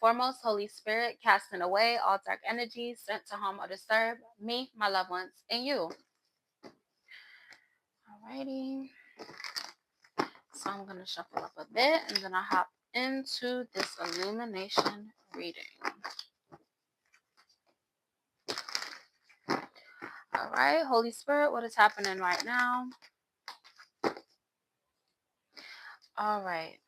Foremost, Holy Spirit, casting away all dark energies sent to harm or disturb me, my loved ones, and you. Alrighty. So I'm going to shuffle up a bit and then I'll hop into this illumination reading. Alright, Holy Spirit, what is happening right now? Alright.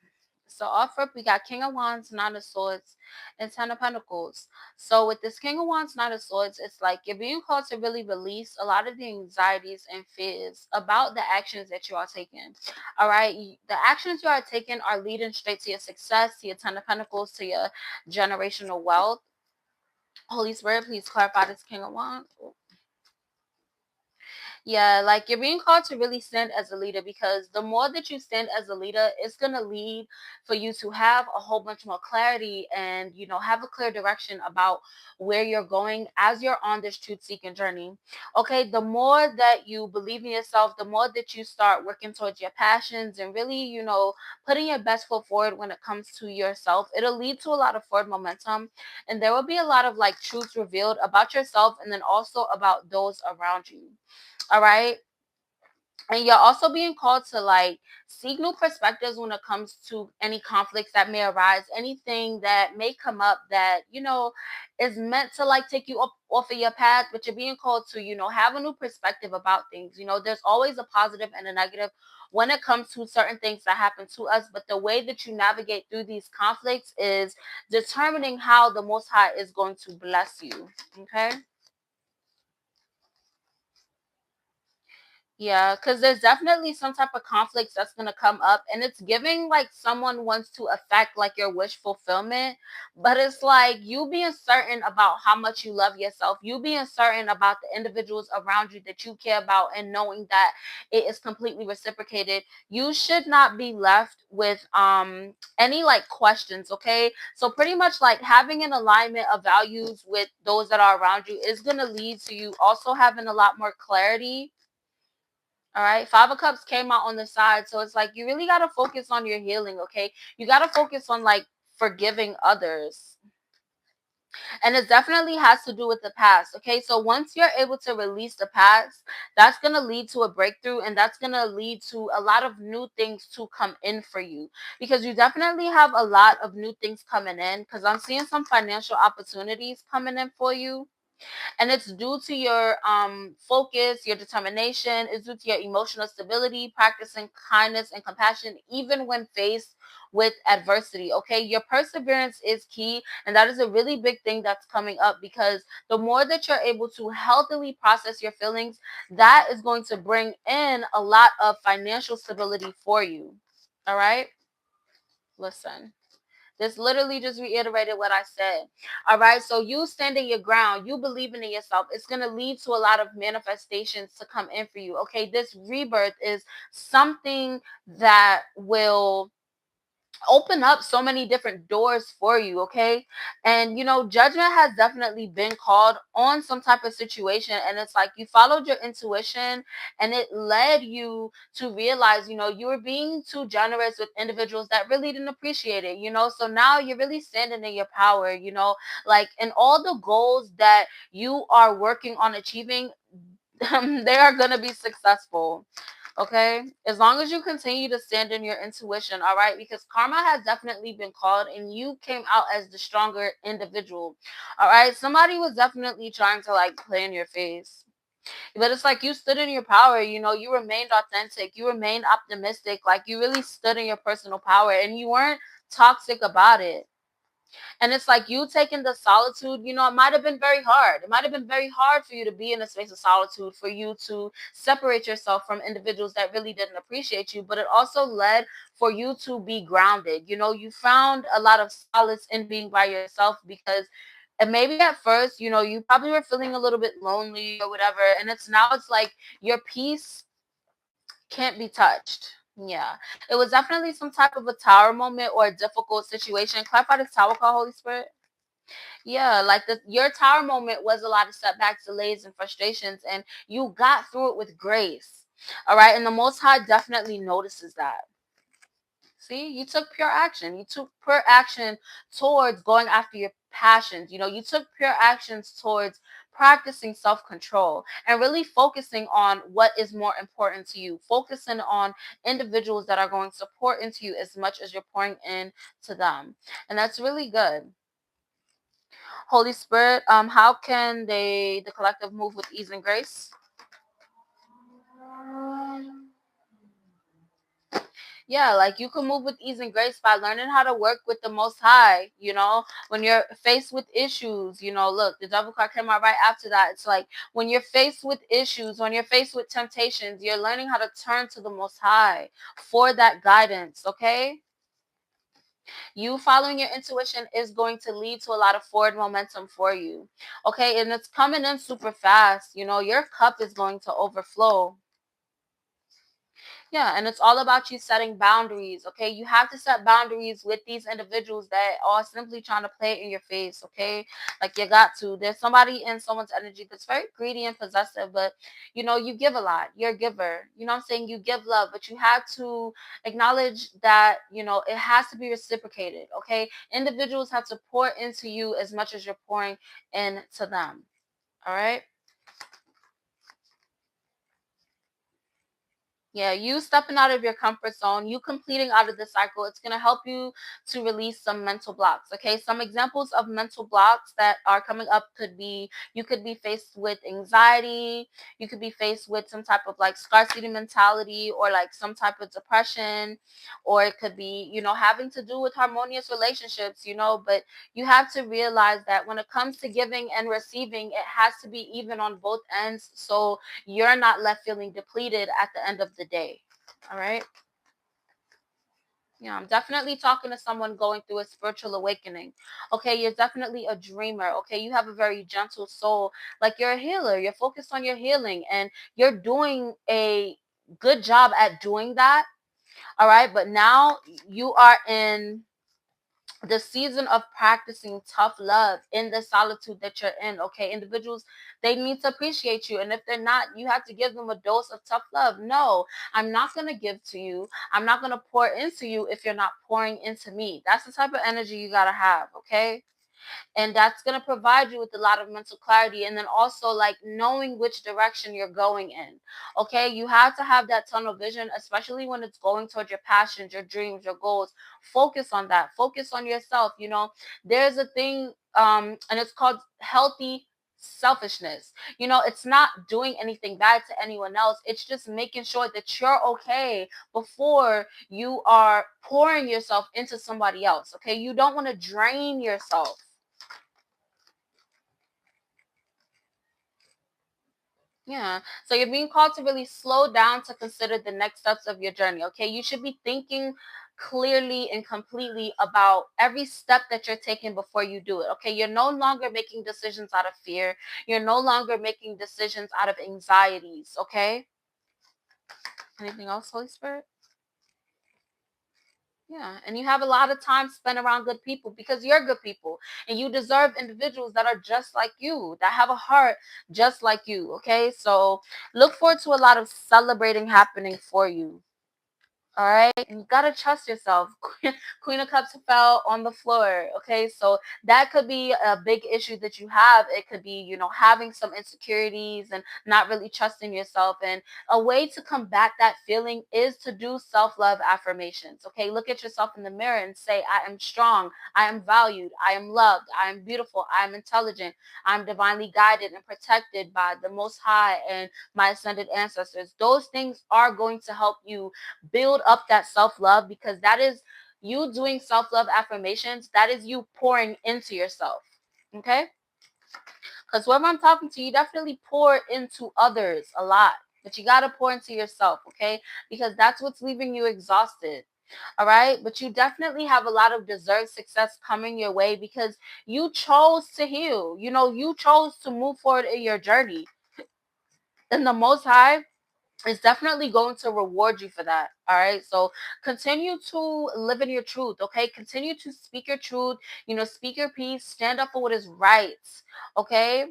So off rip, we got King of Wands, Nine of Swords, and Ten of Pentacles. So with this King of Wands, Nine of Swords, it's like you're being called to really release a lot of the anxieties and fears about the actions that you are taking. All right, the actions you are taking are leading straight to your success, to your Ten of Pentacles, to your generational wealth. Holy Spirit, please clarify this King of Wands. Yeah, like you're being called to really stand as a leader, because the more that you stand as a leader, it's going to lead for you to have a whole bunch more clarity and, have a clear direction about where you're going as you're on this truth seeking journey. Okay, the more that you believe in yourself, the more that you start working towards your passions and really, putting your best foot forward when it comes to yourself, it'll lead to a lot of forward momentum, and there will be a lot of like truths revealed about yourself and then also about those around you. All right. And you're also being called to like seek new perspectives when it comes to any conflicts that may arise, anything that may come up that, is meant to like take you up off of your path, but you're being called to, have a new perspective about things. There's always a positive and a negative when it comes to certain things that happen to us. But the way that you navigate through these conflicts is determining how the Most High is going to bless you. Okay. Yeah, because there's definitely some type of conflicts that's going to come up, and it's giving like someone wants to affect like your wish fulfillment, but it's like you being certain about how much you love yourself, you being certain about the individuals around you that you care about, and knowing that it is completely reciprocated. You should not be left with any like questions, okay? So pretty much like having an alignment of values with those that are around you is going to lead to you also having a lot more clarity. All right. Five of Cups came out on the side. So it's like you really got to focus on your healing. Okay. You got to focus on like forgiving others. And it definitely has to do with the past. Okay. So once you're able to release the past, that's going to lead to a breakthrough, and that's going to lead to a lot of new things to come in for you, because you definitely have a lot of new things coming in, because I'm seeing some financial opportunities coming in for you, and it's due to your focus, your determination. It's due to your emotional stability, practicing kindness and compassion even when faced with adversity. Okay, your perseverance is key, and that is a really big thing that's coming up, because the more that you're able to healthily process your feelings, that is going to bring in a lot of financial stability for you. All right, listen. This literally just reiterated what I said. All right. So you standing your ground, you believing in yourself, it's going to lead to a lot of manifestations to come in for you. Okay. This rebirth is something that will open up so many different doors for you. Okay. And judgment has definitely been called on some type of situation, and it's like you followed your intuition and it led you to realize you were being too generous with individuals that really didn't appreciate it. So now you're really standing in your power, like in all the goals that you are working on achieving, they are going to be successful. Okay, as long as you continue to stand in your intuition. All right, because karma has definitely been called and you came out as the stronger individual. All right, somebody was definitely trying to like play in your face, but it's like you stood in your power. You remained authentic, you remained optimistic, like you really stood in your personal power, and you weren't toxic about it. And it's like you taking the solitude, it might have been very hard. It might have been very hard for you to be in a space of solitude, for you to separate yourself from individuals that really didn't appreciate you. But it also led for you to be grounded. You found a lot of solace in being by yourself, because and maybe at first, you probably were feeling a little bit lonely or whatever. And it's like your peace can't be touched. Yeah. It was definitely some type of a tower moment or a difficult situation. Clarify this tower call, Holy Spirit. Yeah, like your tower moment was a lot of setbacks, delays, and frustrations, and you got through it with grace. All right. And the Most High definitely notices that. See, you took pure action. You took pure action towards going after your passions. You took pure actions towards practicing self control and really focusing on what is more important to you, focusing on individuals that are going to pour into you as much as you're pouring in to them. And that's really good. Holy Spirit, how can the collective move with ease and grace? Yeah, like you can move with ease and grace by learning how to work with the Most High. When you're faced with issues, look, the devil card came out right after that. It's like when you're faced with issues, when you're faced with temptations, you're learning how to turn to the Most High for that guidance, okay? You following your intuition is going to lead to a lot of forward momentum for you, okay? And it's coming in super fast. Your cup is going to overflow. Yeah, and it's all about you setting boundaries, okay? You have to set boundaries with these individuals that are simply trying to play it in your face, okay? Like you got to. There's somebody in someone's energy that's very greedy and possessive, but you give a lot. You're a giver. You know what I'm saying? You give love, but you have to acknowledge that, it has to be reciprocated, okay? Individuals have to pour into you as much as you're pouring into them. All right? Yeah, you stepping out of your comfort zone, you completing out of the cycle, it's going to help you to release some mental blocks. Okay, some examples of mental blocks that are coming up could be you could be faced with anxiety, you could be faced with some type of like scarcity mentality or like some type of depression, or it could be, having to do with harmonious relationships, but you have to realize that when it comes to giving and receiving, it has to be even on both ends. So you're not left feeling depleted at the end of the day. All right. Yeah, I'm definitely talking to someone going through a spiritual awakening. Okay, you're definitely a dreamer. Okay, you have a very gentle soul. Like you're a healer. You're focused on your healing and you're doing a good job at doing that. All right, but now you are in the season of practicing tough love in the solitude that you're in. Okay, individuals, they need to appreciate you, and if they're not, you have to give them a dose of tough love. No, I'm not going to give to you, I'm not going to pour into you if you're not pouring into me. That's the type of energy you got to have. Okay, and that's going to provide you with a lot of mental clarity, and then also like knowing which direction you're going in. Okay, you have to have that tunnel vision, especially when it's going towards your passions, your dreams, your goals. Focus on that, focus on yourself. There's a thing, and it's called healthy selfishness. It's not doing anything bad to anyone else, it's just making sure that you're okay before you are pouring yourself into somebody else. Okay, you don't want to drain yourself. Yeah. So you're being called to really slow down to consider the next steps of your journey. Okay. You should be thinking clearly and completely about every step that you're taking before you do it. Okay. You're no longer making decisions out of fear. You're no longer making decisions out of anxieties. Okay. Anything else, Holy Spirit? Yeah, and you have a lot of time spent around good people because you're good people and you deserve individuals that are just like you, that have a heart just like you. Okay, so look forward to a lot of celebrating happening for you. All right. And you got to trust yourself. Queen of Cups fell on the floor. Okay. So that could be a big issue that you have. It could be, having some insecurities and not really trusting yourself. And a way to combat that feeling is to do self love affirmations. Okay. Look at yourself in the mirror and say, I am strong. I am valued. I am loved. I am beautiful. I am intelligent. I'm divinely guided and protected by the Most High and my ascended ancestors. Those things are going to help you build up that self-love, because that is you doing self-love affirmations. That is you pouring into yourself. Okay, because whoever I'm talking to, you definitely pour into others a lot, but you got to pour into yourself. Okay, because that's what's leaving you exhausted. All right, but you definitely have a lot of deserved success coming your way because you chose to heal. You chose to move forward in your journey, and the Most High is definitely going to reward you for that. All right. So continue to live in your truth. Okay. Continue to speak your truth, speak your peace, stand up for what is right. Okay.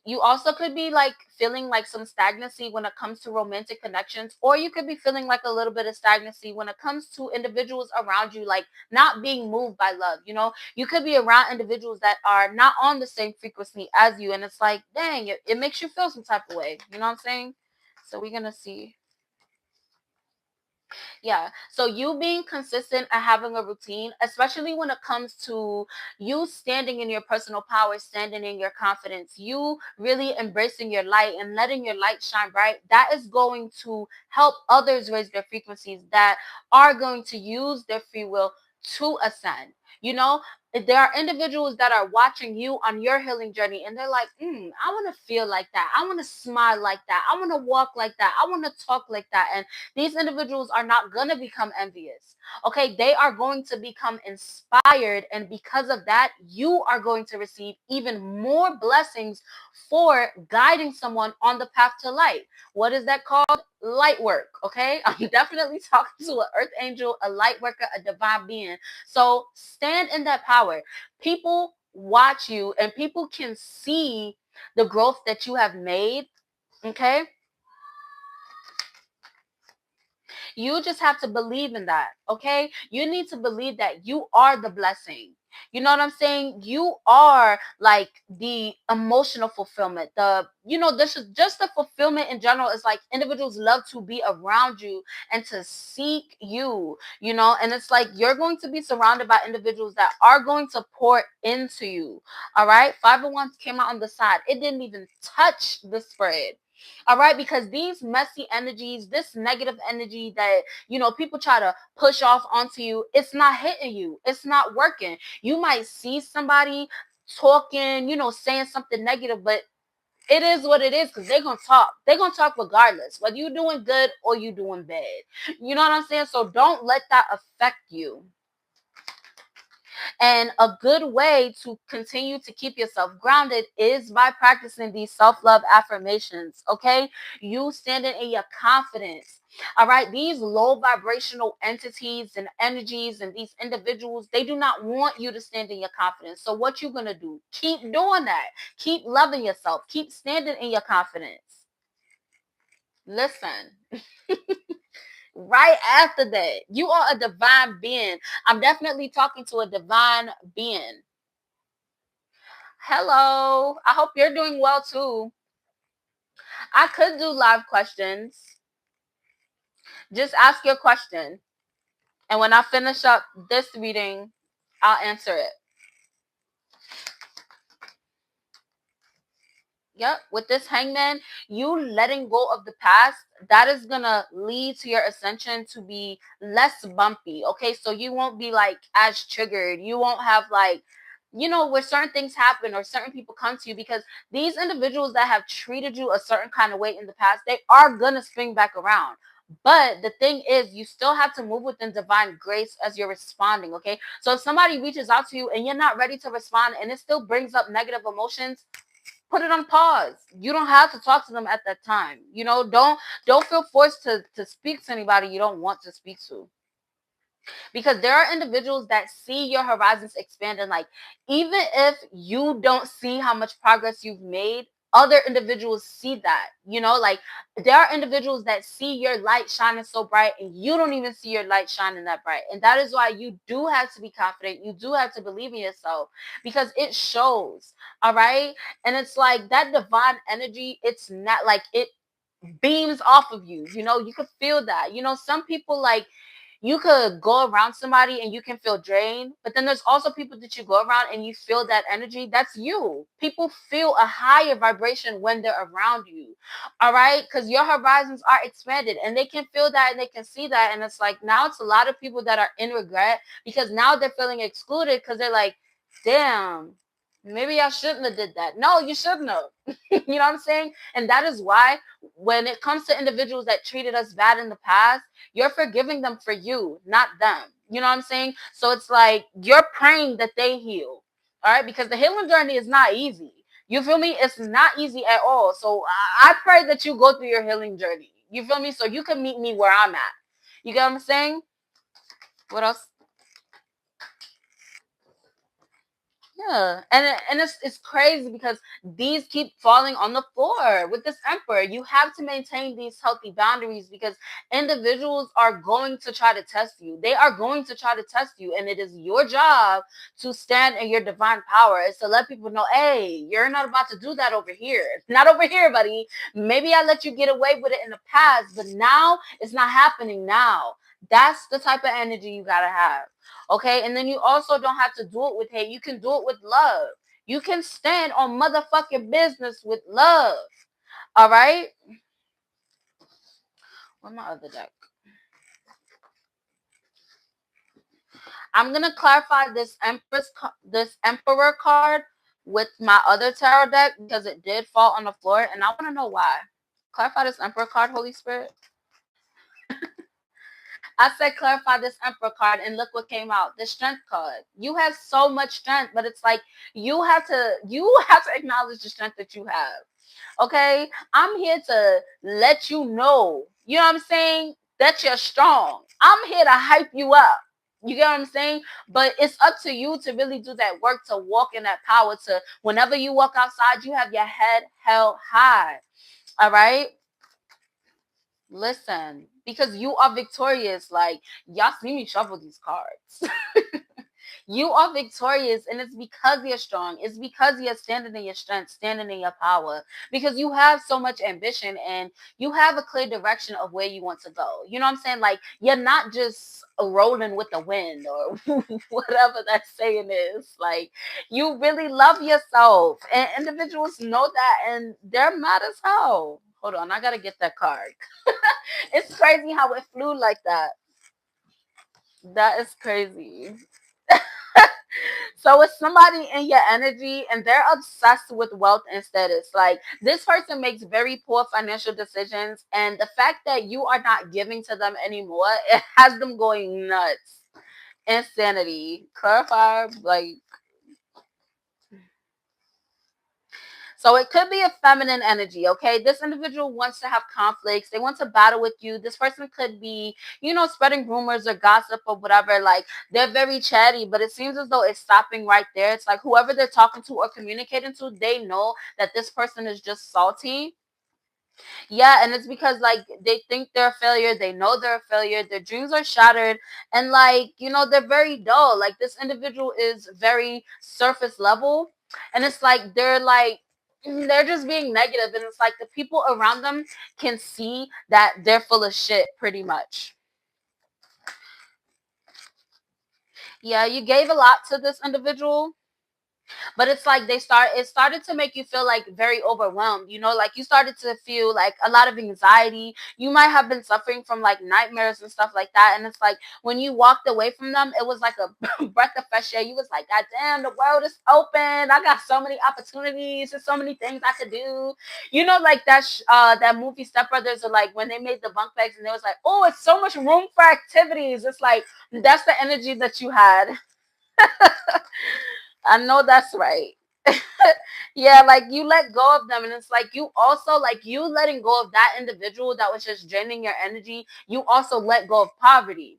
You also could be like feeling like some stagnancy when it comes to romantic connections, or you could be feeling like a little bit of stagnancy when it comes to individuals around you, like not being moved by love. You could be around individuals that are not on the same frequency as you, and it's like, dang, it makes you feel some type of way. You know what I'm saying? So we're gonna see. Yeah. So you being consistent and having a routine, especially when it comes to you standing in your personal power, standing in your confidence, you really embracing your light and letting your light shine bright, that is going to help others raise their frequencies that are going to use their free will to ascend. You know, there are individuals that are watching you on your healing journey and they're like, I want to feel like that. I want to smile like that. I want to walk like that. I want to talk like that. And these individuals are not going to become envious. Okay, they are going to become inspired. And because of that, you are going to receive even more blessings for guiding someone on the path to light. What is that called? Light work. Okay, I'm definitely talking to an earth angel, a light worker, a divine being. So stand in that power. People watch you and people can see the growth that you have made. Okay, you just have to believe in that, okay? You need to believe that you are the blessing. You know what I'm saying? You are like the emotional fulfillment. This is just the fulfillment in general. Is like individuals love to be around you and to seek you, and it's like you're going to be surrounded by individuals that are going to pour into you. All right. 501 came out on the side. It didn't even touch the spread. All right, because these messy energies, this negative energy that people try to push off onto you, it's not hitting you. It's not working. You might see somebody talking, saying something negative, but it is what it is because they're gonna talk. They're gonna talk regardless, whether you're doing good or you doing bad. You know what I'm saying? So don't let that affect you. And a good way to continue to keep yourself grounded is by practicing these self-love affirmations. Okay. You standing in your confidence. All right. These low vibrational entities and energies and these individuals, they do not want you to stand in your confidence. So what you gonna do? Keep doing that. Keep loving yourself. Keep standing in your confidence. Listen. Right after that, you are a divine being. I'm definitely talking to a divine being. Hello. I hope you're doing well too. I could do live questions. Just ask your question. And when I finish up this reading, I'll answer it. Yep. With this hangman, you letting go of the past, that is going to lead to your ascension to be less bumpy. Okay. So you won't be like as triggered. You won't have like, where certain things happen or certain people come to you because these individuals that have treated you a certain kind of way in the past, they are going to swing back around. But the thing is, you still have to move within divine grace as you're responding. Okay. So if somebody reaches out to you and you're not ready to respond and it still brings up negative emotions, put it on pause. You don't have to talk to them at that time. Don't feel forced to speak to anybody you don't want to speak to, because there are individuals that see your horizons expanding. Like, even if you don't see how much progress you've made, other individuals see that. Like, there are individuals that see your light shining so bright and you don't even see your light shining that bright. And that is why you do have to be confident. You do have to believe in yourself because it shows. All right. And it's like that divine energy, it's not like it beams off of you. You can feel that. Some people, like, you could go around somebody and you can feel drained, but then there's also people that you go around and you feel that energy. That's you. People feel a higher vibration when they're around you. All right. Because your horizons are expanded and they can feel that and they can see that. And it's like, now it's a lot of people that are in regret because now they're feeling excluded because they're like, damn, maybe I shouldn't have did that. No, you shouldn't have. You know what I'm saying? And that is why when it comes to individuals that treated us bad in the past, you're forgiving them for you, not them. You know what I'm saying? So it's like you're praying that they heal. All right? Because the healing journey is not easy. You feel me? It's not easy at all. So I pray that you go through your healing journey. You feel me? So you can meet me where I'm at. You get what I'm saying? What else? Yeah, and it's crazy because these keep falling on the floor with this emperor. You have to maintain these healthy boundaries because individuals are going to try to test you. They are going to try to test you, and it is your job to stand in your divine power. It's to let people know, hey, you're not about to do that over here. Not over here, buddy. Maybe I let you get away with it in the past, but now it's not happening now. That's the type of energy you gotta have. Okay, and then you also don't have to do it with hate. You can do it with love. You can stand on motherfucking business with love. All right. Where's my other deck? I'm gonna clarify this Emperor card with my other tarot deck because it did fall on the floor, and I want to know why. Clarify this Emperor card, Holy Spirit. I said clarify this Emperor card, and look what came out. The Strength card. You have so much strength, but it's like you have to acknowledge the strength that you have. Okay, I'm here to let you know. You know what I'm saying? That you're strong. I'm here to hype you up. You get what I'm saying? But it's up to you to really do that work, to walk in that power, to whenever you walk outside, you have your head held high. All right? Listen, because you are victorious. Like, y'all see me shuffle these cards. You are victorious, and it's because you're strong. It's because you're standing in your strength, standing in your power, because you have so much ambition and you have a clear direction of where you want to go. You know what I'm saying? Like, you're not just rolling with the wind or whatever that saying is. Like, you really love yourself, and individuals know that, and they're mad as hell. Hold on, I gotta get that card. It's crazy how it flew like that. That is crazy. So it's somebody in your energy and they're obsessed with wealth and status. Like, this person makes very poor financial decisions, and the fact that you are not giving to them anymore, it has them going nuts. Insanity. Clarify, like, so it could be a feminine energy, okay? This individual wants to have conflicts. They want to battle with you. This person could be, spreading rumors or gossip or whatever. Like, they're very chatty, but it seems as though it's stopping right there. It's like whoever they're talking to or communicating to, they know that this person is just salty. Yeah, and it's because like they think they're a failure, they know they're a failure, their dreams are shattered, and like, they're very dull. Like, this individual is very surface level, and it's like they're just being negative, and it's like the people around them can see that they're full of shit pretty much. Yeah, you gave a lot to this individual, but it's like it started to make you feel like very overwhelmed, like you started to feel like a lot of anxiety. You might have been suffering from like nightmares and stuff like that, and it's like when you walked away from them, it was like a breath of fresh air. You was like, god damn, the world is open, I got so many opportunities, there's so many things I could do, like that movie Step Brothers, or like when they made the bunk beds and it was like, oh, it's so much room for activities. It's like that's the energy that you had. I know that's right. Yeah, like you let go of them, and it's like you also, like, you letting go of that individual that was just draining your energy. You also let go of poverty.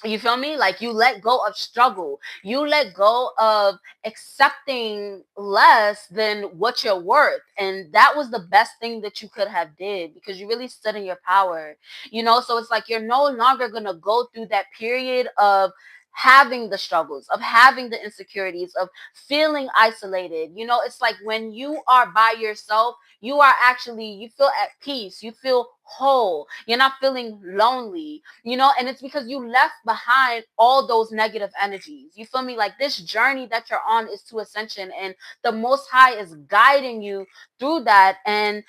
You feel me? Like, you let go of struggle. You let go of accepting less than what you're worth. And that was the best thing that you could have did, because you really stood in your power. So it's like you're no longer going to go through that period of having the struggles, of having the insecurities, of feeling isolated. It's like when you are by yourself, you feel at peace, you feel whole, you're not feeling lonely, and it's because you left behind all those negative energies. You feel me? Like, this journey that you're on is to ascension, and the Most High is guiding you through that, and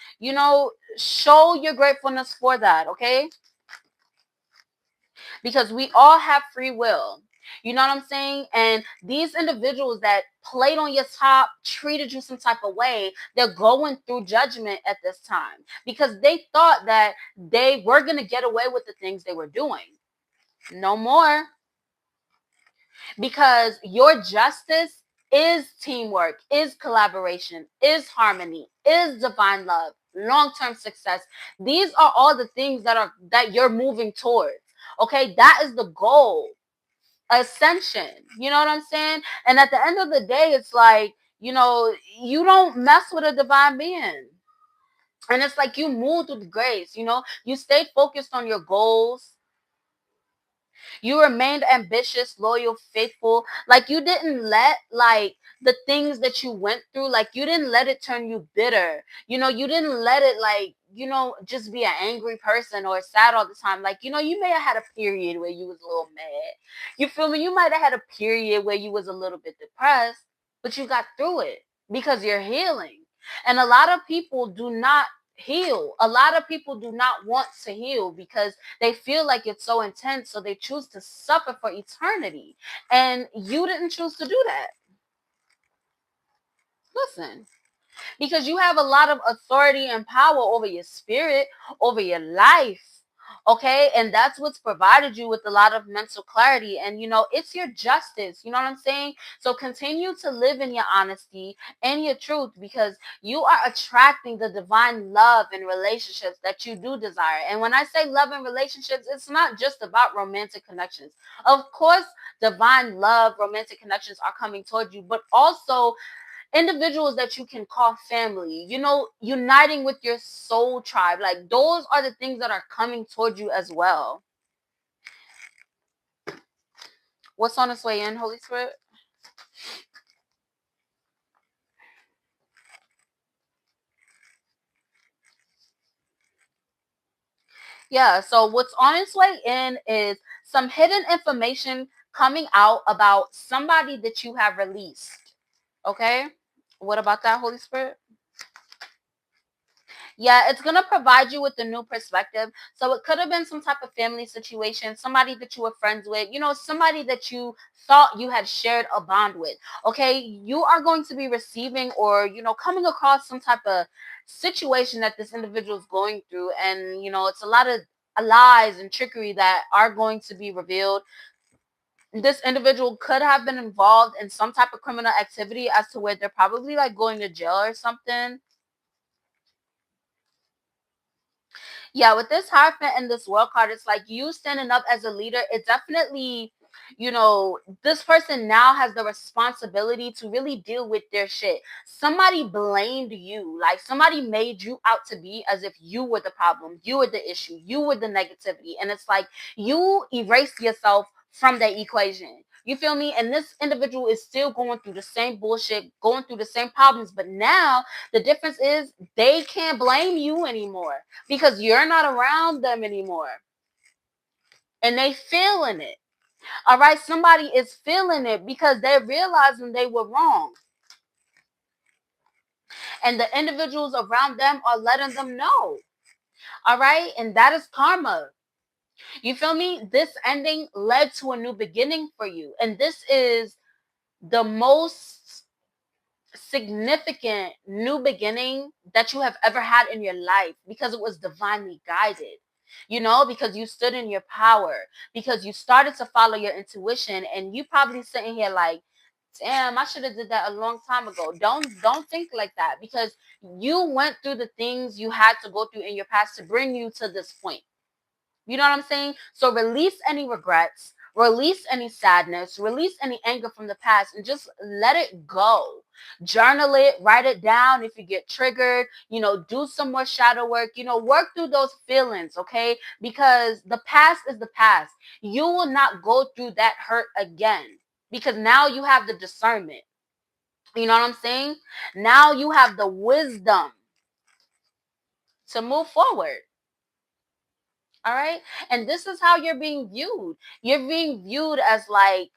show your gratefulness for that. Okay, because we all have free will. You know what I'm saying? And these individuals that played on your top, treated you some type of way, they're going through judgment at this time because they thought that they were going to get away with the things they were doing. No more. Because your justice is teamwork, is collaboration, is harmony, is divine love, long-term success. These are all the things that you're moving towards. Okay, that is the goal. ascension. You know what I'm saying? And at the end of the day, it's like, you don't mess with a divine being. And it's like you moved with grace, you stayed focused on your goals. You remained ambitious, loyal, faithful. Like you didn't let like the things that you went through, like you didn't let it turn you bitter. You didn't let it like, just be an angry person or sad all the time. Like, you may have had a period where you was a little mad. You feel me? You might have had a period where you was a little bit depressed, but you got through it because you're healing. And a lot of people do not heal. A lot of people do not want to heal because they feel like it's so intense, so they choose to suffer for eternity. And you didn't choose to do that. Listen, because you have a lot of authority and power over your spirit, over your life. Okay, and that's what's provided you with a lot of mental clarity, and it's your justice. You know what I'm saying? So continue to live in your honesty and your truth, because you are attracting the divine love and relationships that you do desire. And when I say love and relationships, it's not just about romantic connections. Of course, divine love, romantic connections are coming towards you, but also individuals that you can call family, uniting with your soul tribe. Like those are the things that are coming towards you as well. What's on its way in, Holy Spirit? Yeah, so what's on its way in is some hidden information coming out about somebody that you have released. Okay? What about that, Holy Spirit? Yeah, it's gonna provide you with a new perspective. So it could have been some type of family situation, somebody that you were friends with, somebody that you thought you had shared a bond with. Okay, you are going to be receiving or coming across some type of situation that this individual is going through, and it's a lot of lies and trickery that are going to be revealed. This individual could have been involved in some type of criminal activity as to where they're probably like going to jail or something. Yeah, with this Hierophant and this World card, it's like you standing up as a leader. It definitely, this person now has the responsibility to really deal with their shit. Somebody blamed you. Like somebody made you out to be as if you were the problem, you were the issue, you were the negativity. And it's like you erased yourself from that equation. You feel me? And this individual is still going through the same bullshit, going through the same problems. But now the difference is they can't blame you anymore because you're not around them anymore. And they feeling it. All right. Somebody is feeling it because they're realizing they were wrong. And the individuals around them are letting them know. All right. And that is karma. You feel me? This ending led to a new beginning for you. And this is the most significant new beginning that you have ever had in your life, because it was divinely guided, because you stood in your power, because you started to follow your intuition. And you probably sitting here like, damn, I should have did that a long time ago. Don't think like that, because you went through the things you had to go through in your past to bring you to this point. You know what I'm saying? So release any regrets, release any sadness, release any anger from the past, and just let it go. Journal it, write it down if you get triggered, do some more shadow work, work through those feelings, okay? Because the past is the past. You will not go through that hurt again, because now you have the discernment. You know what I'm saying? Now you have the wisdom to move forward. All right. And this is how you're being viewed. You're being viewed as like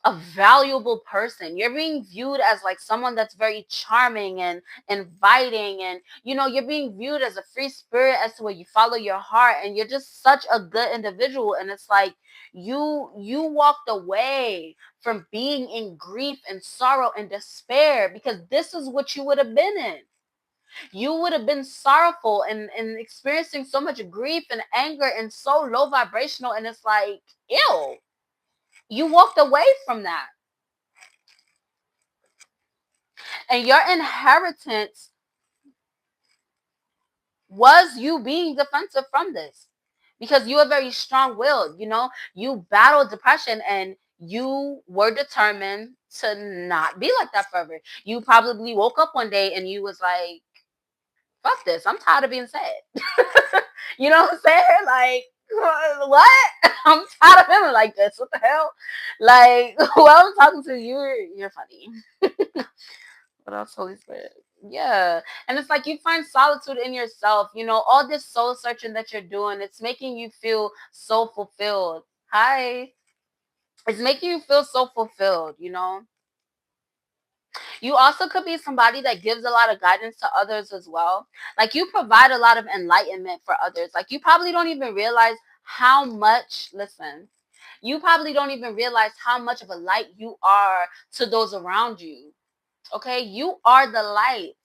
a valuable person. You're being viewed as like someone that's very charming and inviting. And, you're being viewed as a free spirit as to where you follow your heart. And you're just such a good individual. And it's like you walked away from being in grief and sorrow and despair, because this is what you would have been in. You would have been sorrowful and experiencing so much grief and anger and so low vibrational. And it's like, ew, you walked away from that. And your inheritance was you being defensive from this. because you are very strong-willed. You battled depression and you were determined to not be like that forever. You probably woke up one day and you was like, fuck this, I'm tired of being sad. You know what I'm saying? Like, what? I'm tired of feeling like this. What the hell? Like, while I'm talking to you, you're funny. What else, Holy Spirit? Yeah. And it's like you find solitude in yourself. All this soul searching that you're doing, it's making you feel so fulfilled. Hi. It's making you feel so fulfilled. You also could be somebody that gives a lot of guidance to others as well. Like you provide a lot of enlightenment for others. Like you probably don't even realize how much, listen, you probably don't even realize how much of a light you are to those around you. Okay? You are the light.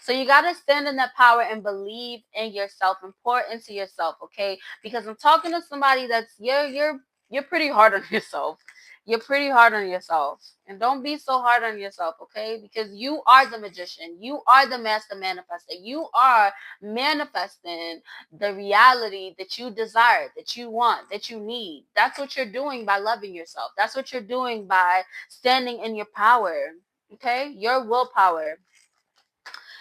So you got to stand in that power and believe in yourself and pour into yourself, okay? Because I'm talking to somebody that's you're pretty hard on yourself. You're pretty hard on yourself. And don't be so hard on yourself, okay? Because you are the magician. You are the master manifester. You are manifesting the reality that you desire, that you want, that you need. That's what you're doing by loving yourself. That's what you're doing by standing in your power, okay? Your willpower.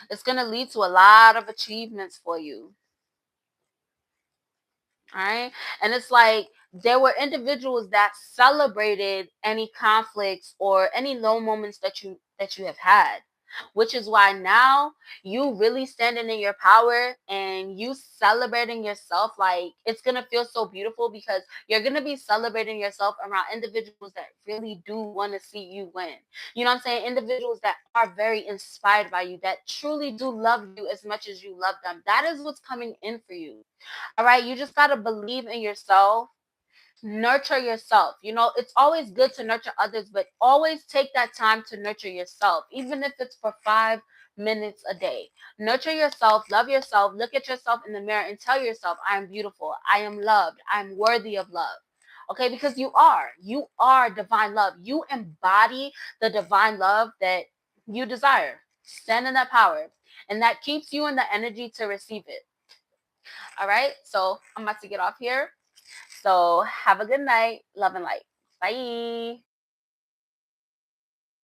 It's going to lead to a lot of achievements for you. All right. And it's like there were individuals that celebrated any conflicts or any low moments that you have had, which is why now you really standing in your power and you celebrating yourself. Like it's gonna feel so beautiful because you're gonna be celebrating yourself around individuals that really do want to see you win. You know what I'm saying? Individuals that are very inspired by you, that truly do love you as much as you love them. That is what's coming in for you. All right, you just got to believe in yourself, nurture yourself. It's always good to nurture others, but always take that time to nurture yourself, even if it's for 5 minutes a day. Nurture yourself, love yourself, look at yourself in the mirror and tell yourself, I am beautiful, I am loved, I'm worthy of love. Okay, because you are divine love. You embody the divine love that you desire. Stand in that power, and that keeps you in the energy to receive it. All right. So I'm about to get off here. So have a good night. Love and light. Bye.